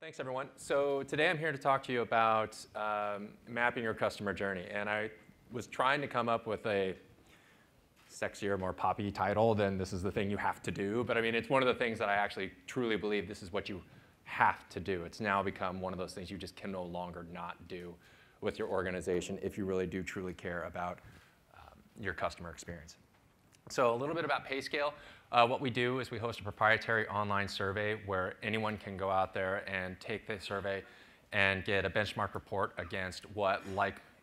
Thanks, everyone. So today I'm here to talk to you about mapping your customer journey. And I was trying to come up with a sexier, more poppy title than this is the thing you have to do. But I mean, it's one of the things that I actually truly believe this is what you have to do. It's now become one of those things you just can no longer not do with your organization if you really do truly care about your customer experience. So a little bit about PayScale. What we do is we host a proprietary online survey where anyone can go out there and take the survey and get a benchmark report against what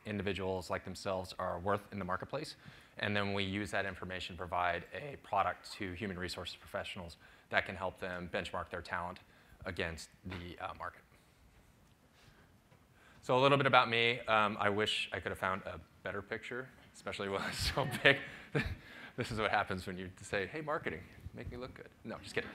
individuals like themselves are worth in the marketplace. And then we use that information to provide a product to human resources professionals that can help them benchmark their talent against the market. So a little bit about me. I wish I could have found a better picture, especially when it's so big. This is what happens when you say, hey, marketing, make me look good. No, just kidding.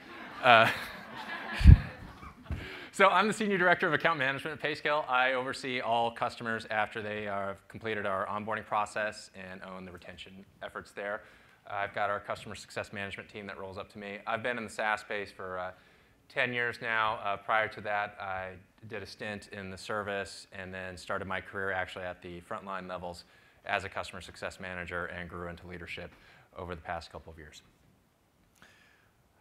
So I'm the Senior Director of Account Management at PayScale. I oversee all customers after they have completed our onboarding process and own the retention efforts there. I've got our customer success management team that rolls up to me. I've been in the SaaS space for 10 years now. Prior to that, I did a stint in the service and then started my career actually at the frontline levels as a customer success manager and grew into leadership over the past couple of years.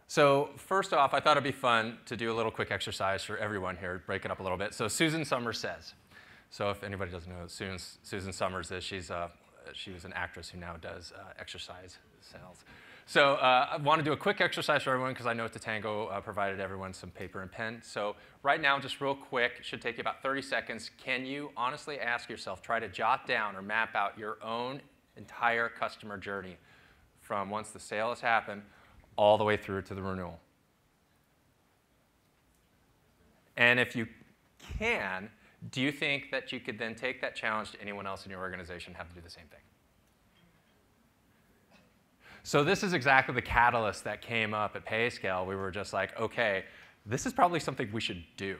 So first off, I thought it'd be fun to do a little quick exercise for everyone here, break it up a little bit. So Susan Summers says. So if anybody doesn't know who Susan Summers is, she was an actress who now does exercise sales. So I want to do a quick exercise for everyone because I know Totango provided everyone some paper and pen. So right now, just real quick, it should take you about 30 seconds. Can you honestly ask yourself, try to jot down or map out your own entire customer journey from once the sale has happened all the way through to the renewal? And if you can, do you think that you could then take that challenge to anyone else in your organization and have to do the same thing? So this is exactly the catalyst that came up at PayScale. We were just like, OK, this is probably something we should do.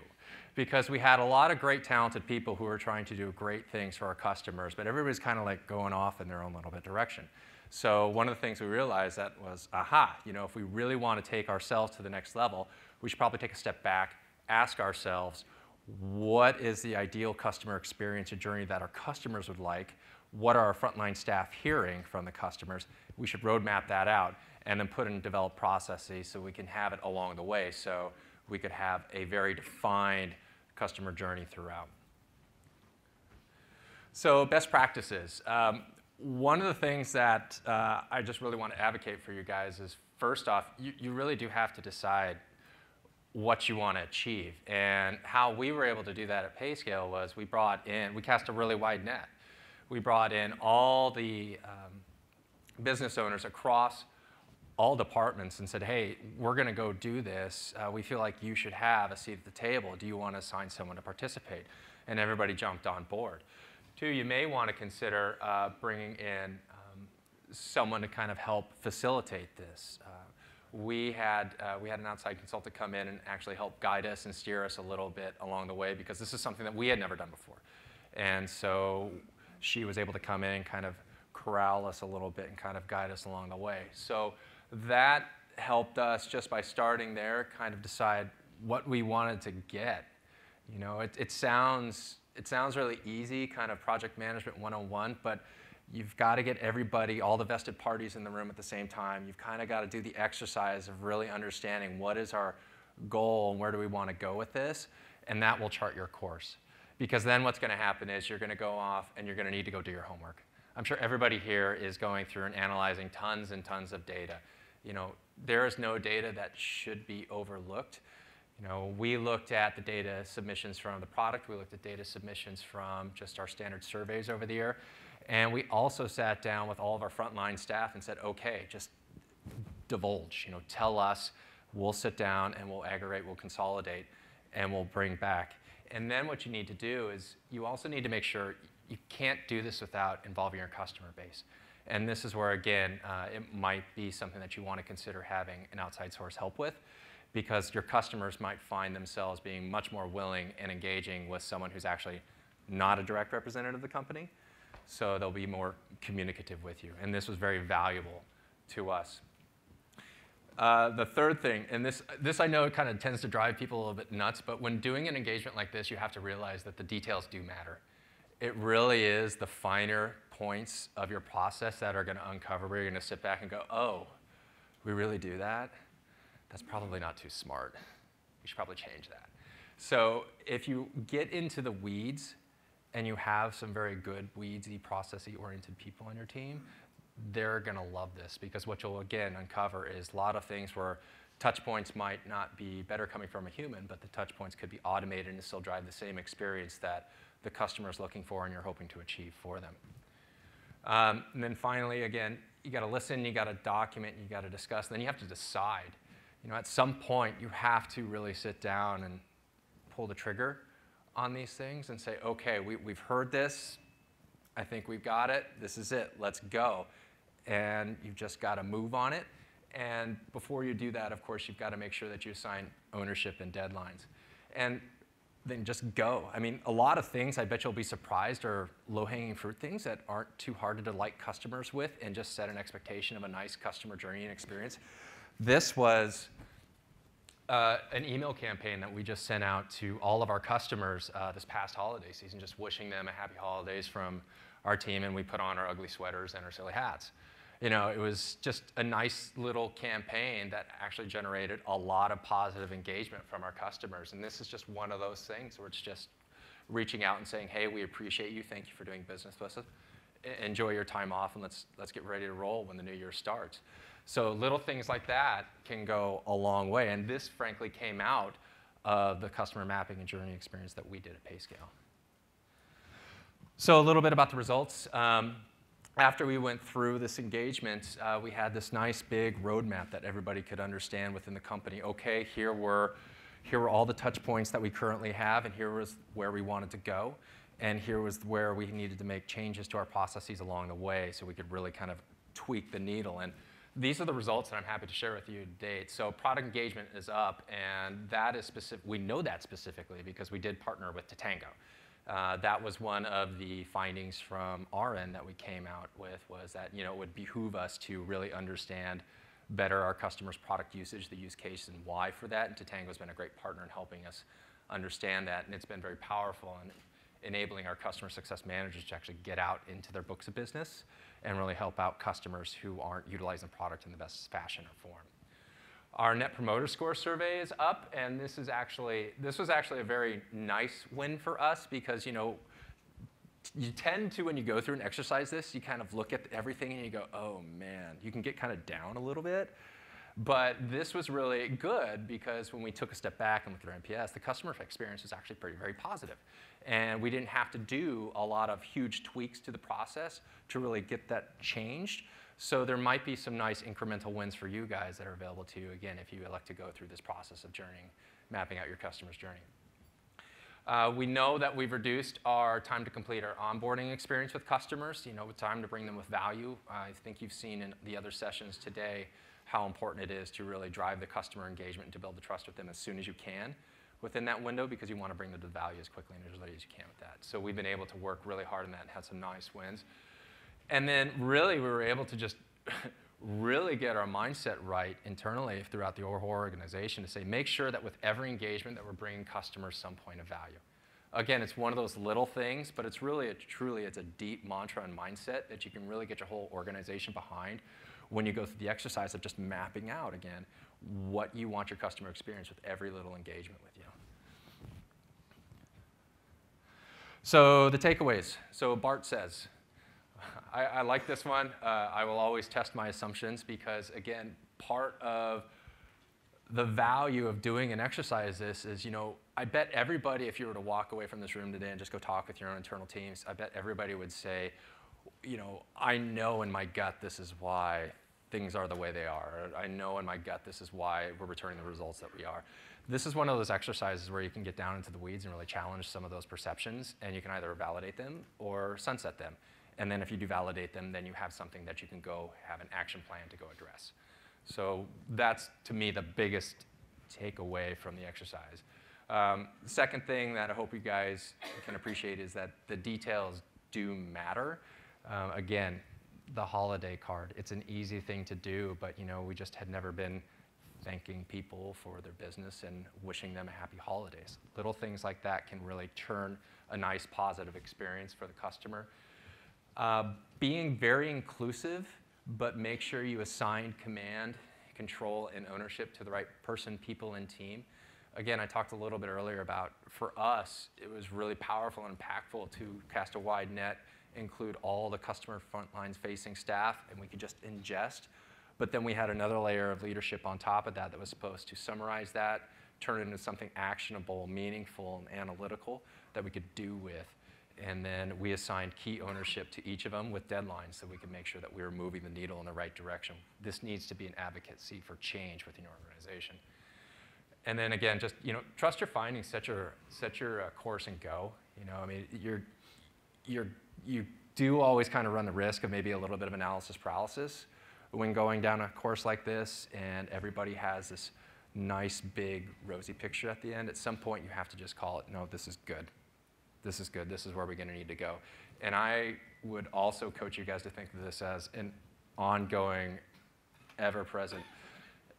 Because we had a lot of great, talented people who were trying to do great things for our customers, but everybody's kind of like going off in their own little bit direction. So one of the things we realized that was, aha, if we really want to take ourselves to the next level, we should probably take a step back, ask ourselves, what is the ideal customer experience and journey that our customers would like? What are our frontline staff hearing from the customers? We should roadmap that out and then put in developed processes so we can have it along the way so we could have a very defined customer journey throughout. So best practices. One of the things that I just really want to advocate for you guys is, first off, you really do have to decide what you want to achieve. And how we were able to do that at PayScale was we cast a really wide net. We brought in all the business owners across all departments and said, hey, we're going to go do this. We feel like you should have a seat at the table. Do you want to assign someone to participate? And everybody jumped on board. Two, you may want to consider bringing in someone to kind of help facilitate this. We had an outside consultant come in and actually help guide us and steer us a little bit along the way because this is something that we had never done before. And so she was able to come in, kind of corral us a little bit and kind of guide us along the way. So that helped us just by starting there kind of decide what we wanted to get. It sounds really easy, kind of project management 101, but you've got to get everybody, all the vested parties in the room at the same time. You've kind of got to do the exercise of really understanding what is our goal and where do we want to go with this, and that will chart your course. Because then what's going to happen is you're going to go off and you're going to need to go do your homework. I'm sure everybody here is going through and analyzing tons and tons of data. There is no data that should be overlooked. We looked at the data submissions from the product. We looked at data submissions from just our standard surveys over the year. And we also sat down with all of our frontline staff and said, OK, just divulge. Tell us. We'll sit down and we'll aggregate, we'll consolidate, and we'll bring back. And then what you need to do is you also need to make sure you can't do this without involving your customer base. And this is where, again, it might be something that you want to consider having an outside source help with, because your customers might find themselves being much more willing and engaging with someone who's actually not a direct representative of the company. So they'll be more communicative with you. And this was very valuable to us. The third thing, and this I know kind of tends to drive people a little bit nuts, but when doing an engagement like this, you have to realize that the details do matter. It really is the finer points of your process that are going to uncover where you're going to sit back and go, oh, we really do that? That's probably not too smart. We should probably change that. So if you get into the weeds and you have some very good weedsy, processy-oriented people on your team, they're going to love this, because what you'll, again, uncover is a lot of things where touch points might not be better coming from a human, but the touch points could be automated and still drive the same experience that the customer is looking for and you're hoping to achieve for them. And then finally, again, you got to listen, you got to document, you got to discuss, and then you have to decide. You know, at some point, you have to really sit down and pull the trigger on these things and say, okay, we've heard this. I think we've got it. This is it. Let's go. And you've just got to move on it. And before you do that, of course, you've got to make sure that you assign ownership and deadlines. And then just go. I mean, a lot of things, I bet you'll be surprised, are low-hanging fruit things that aren't too hard to delight customers with, and just set an expectation of a nice customer journey and experience. This was an email campaign that we just sent out to all of our customers this past holiday season, just wishing them a happy holidays from our team, and we put on our ugly sweaters and our silly hats. You know, it was just a nice little campaign that actually generated a lot of positive engagement from our customers. And this is just one of those things where it's just reaching out and saying, hey, we appreciate you. Thank you for doing business with us. Enjoy your time off, and let's get ready to roll when the new year starts. So little things like that can go a long way. And this, frankly, came out of the customer mapping and journey experience that we did at PayScale. So a little bit about the results. After we went through this engagement, we had this nice big roadmap that everybody could understand within the company. Okay, here were all the touch points that we currently have, and here was where we wanted to go. And here was where we needed to make changes to our processes along the way so we could really kind of tweak the needle. And these are the results that I'm happy to share with you to date. So product engagement is up, and that is specific. We know that specifically because we did partner with Totango. That was one of the findings from our end that we came out with, was that, you know, it would behoove us to really understand better our customers' product usage, the use case, and why for that. And Totango's been a great partner in helping us understand that, and it's been very powerful in enabling our customer success managers to actually get out into their books of business and really help out customers who aren't utilizing the product in the best fashion or form. Our Net Promoter Score survey is up, and this was actually a very nice win for us, because, you know, you tend to, when you go through and exercise this, you kind of look at everything and you go, oh man, you can get kind of down a little bit. But this was really good, because when we took a step back and looked at our NPS, the customer experience was actually very positive. And we didn't have to do a lot of huge tweaks to the process to really get that changed. So there might be some nice incremental wins for you guys that are available to you, again, if you elect to go through this process of journeying, mapping out your customer's journey. We know that we've reduced our time to complete our onboarding experience with customers, you know, with time to bring them with value. I think you've seen in the other sessions today how important it is to really drive the customer engagement and to build the trust with them as soon as you can within that window, because you want to bring them to the value as quickly and as early as you can with that. So we've been able to work really hard on that and had some nice wins. And then really we were able to just really get our mindset right internally throughout the whole organization to say, make sure that with every engagement that we're bringing customers some point of value. Again, it's one of those little things, but it's really it's a deep mantra and mindset that you can really get your whole organization behind when you go through the exercise of just mapping out, again, what you want your customer experience with every little engagement with you. So the takeaways. So Bart says, I like this one. I will always test my assumptions, because, again, part of the value of doing an exercise this is, you know, I bet everybody, if you were to walk away from this room today and just go talk with your own internal teams, I bet everybody would say, you know, I know in my gut this is why things are the way they are. Or I know in my gut this is why we're returning the results that we are. This is one of those exercises where you can get down into the weeds and really challenge some of those perceptions, and you can either validate them or sunset them. And then if you do validate them, then you have something that you can go have an action plan to go address. So that's, to me, the biggest takeaway from the exercise. The second thing that I hope you guys can appreciate is that the details do matter. Again, the holiday card, it's an easy thing to do, but, you know, we just had never been thanking people for their business and wishing them a happy holidays. Little things like that can really turn a nice positive experience for the customer. Being very inclusive, but make sure you assign command, control, and ownership to the right person, people, and team. Again, I talked a little bit earlier about, for us, it was really powerful and impactful to cast a wide net, include all the customer frontlines facing staff, and we could just ingest. But then we had another layer of leadership on top of that that was supposed to summarize that, turn it into something actionable, meaningful, and analytical that we could do with. And then we assigned key ownership to each of them with deadlines so we could make sure that we were moving the needle in the right direction. This needs to be an advocacy for change within your organization. And then again, just trust your findings, set your course and go. I mean, you do always kind of run the risk of maybe a little bit of analysis paralysis when going down a course like this, and everybody has this nice, big, rosy picture at the end. At some point, you have to just call it, no, this is good. This is good. This is where we're going to need to go. And I would also coach you guys to think of this as an ongoing, ever-present,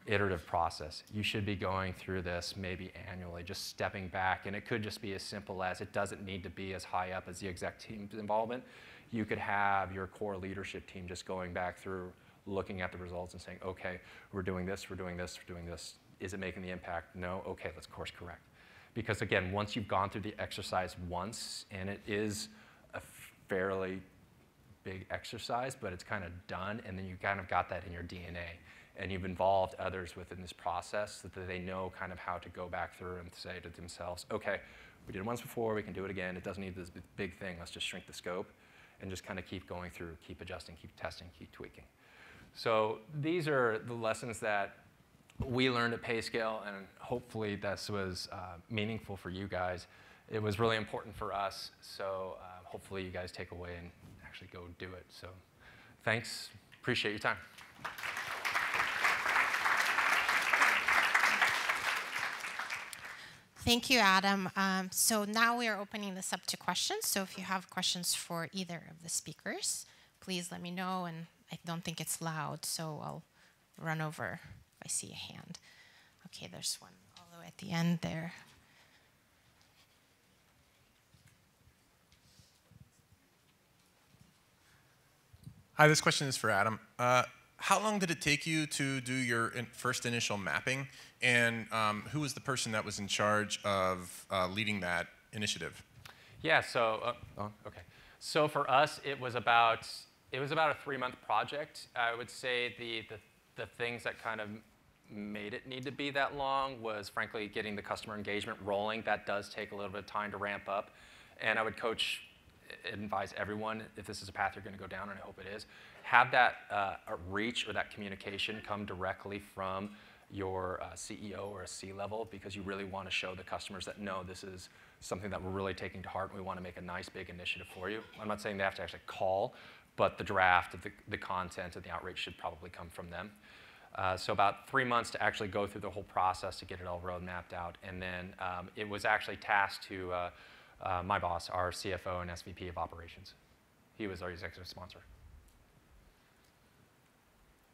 iterative process. You should be going through this maybe annually, just stepping back. And it could just be as simple as, it doesn't need to be as high up as the exec team's involvement. You could have your core leadership team just going back through, looking at the results and saying, okay, we're doing this, we're doing this, we're doing this. Is it making the impact? No? Okay, let's course correct. Because again, once you've gone through the exercise once, and it is a fairly big exercise, but it's kind of done, and then you kind of got that in your DNA. And you've involved others within this process so that they know kind of how to go back through and say to themselves, okay, we did it once before, we can do it again. It doesn't need this big thing. Let's just shrink the scope and just kind of keep going through, keep adjusting, keep testing, keep tweaking. So these are the lessons that we learned at PayScale, and hopefully this was meaningful for you guys. It was really important for us, so hopefully you guys take away and actually go do it. So thanks, appreciate your time. Thank you, Adam. So now we are opening this up to questions. So if you have questions for either of the speakers, please let me know. And I don't think it's loud, so I'll run over if I see a hand. Okay, there's one all the way at the end there. Hi, this question is for Adam. How long did it take you to do your first initial mapping? And who was the person that was in charge of leading that initiative? Yeah, so, okay. So for us, it was about a 3-month project. I would say the things that kind of made it need to be that long was, frankly, getting the customer engagement rolling. That does take a little bit of time to ramp up. And I would advise everyone, if this is a path you're going to go down, and I hope it is, have that reach or that communication come directly from your CEO or a C-level, because you really want to show the customers that, no, this is something that we're really taking to heart, and we want to make a nice big initiative for you. I'm not saying they have to actually call, but the draft of the content and the outreach should probably come from them. So about 3 months to actually go through the whole process to get it all road mapped out. And then it was actually tasked to my boss, our CFO and SVP of operations. He was our executive sponsor.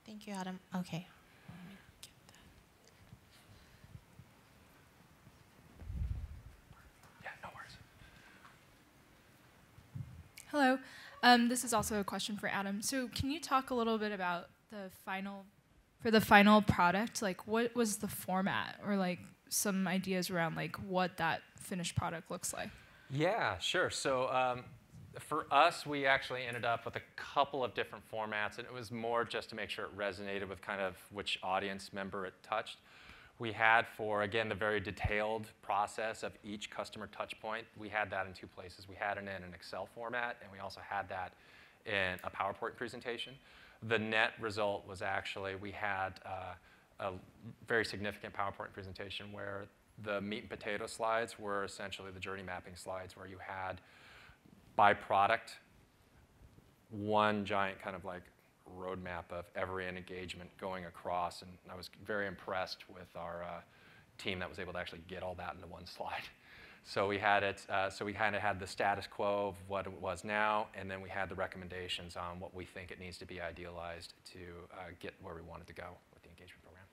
Thank you, Adam. Okay. Yeah, no worries. Hello. This is also a question for Adam. So can you talk a little bit about the final product? Like, what was the format, or like some ideas around like what that finished product looks like? Yeah, sure. So for us, we actually ended up with a couple of different formats, and it was more just to make sure it resonated with kind of which audience member it touched. We had, for, again, the very detailed process of each customer touch point, we had that in 2 places. We had it in an Excel format, and we also had that in a PowerPoint presentation. The net result was actually we had a very significant PowerPoint presentation where the meat and potato slides were essentially the journey mapping slides, where you had, by product, one giant kind of like roadmap of every engagement going across. And I was very impressed with our team that was able to actually get all that into one slide. So we had it, so we kind of had the status quo of what it was now, and then we had the recommendations on what we think it needs to be idealized to get where we wanted to go with the engagement program.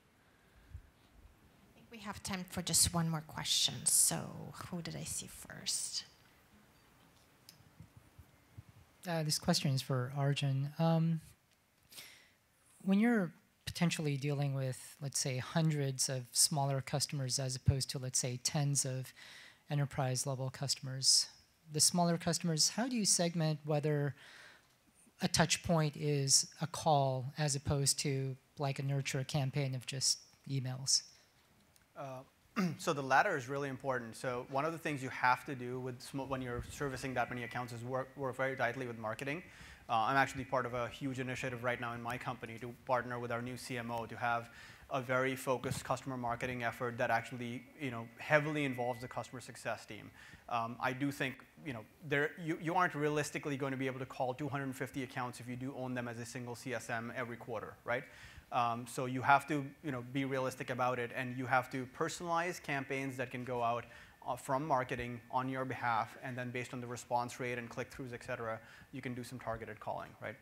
We have time for just one more question. So who did I see first? This question is for Arjun. When you're potentially dealing with, let's say, hundreds of smaller customers as opposed to, let's say, tens of enterprise-level customers, the smaller customers, how do you segment whether a touch point is a call as opposed to like a nurture campaign of just emails? So the latter is really important. So one of the things you have to do with when you're servicing that many accounts is work very tightly with marketing. I'm actually part of a huge initiative right now in my company to partner with our new CMO to have a very focused customer marketing effort that actually heavily involves the customer success team. I do think you aren't realistically going to be able to call 250 accounts if you do own them as a single CSM every quarter, right? So you have to be realistic about it, and you have to personalize campaigns that can go out from marketing on your behalf, and then based on the response rate and click-throughs, et cetera, you can do some targeted calling, right?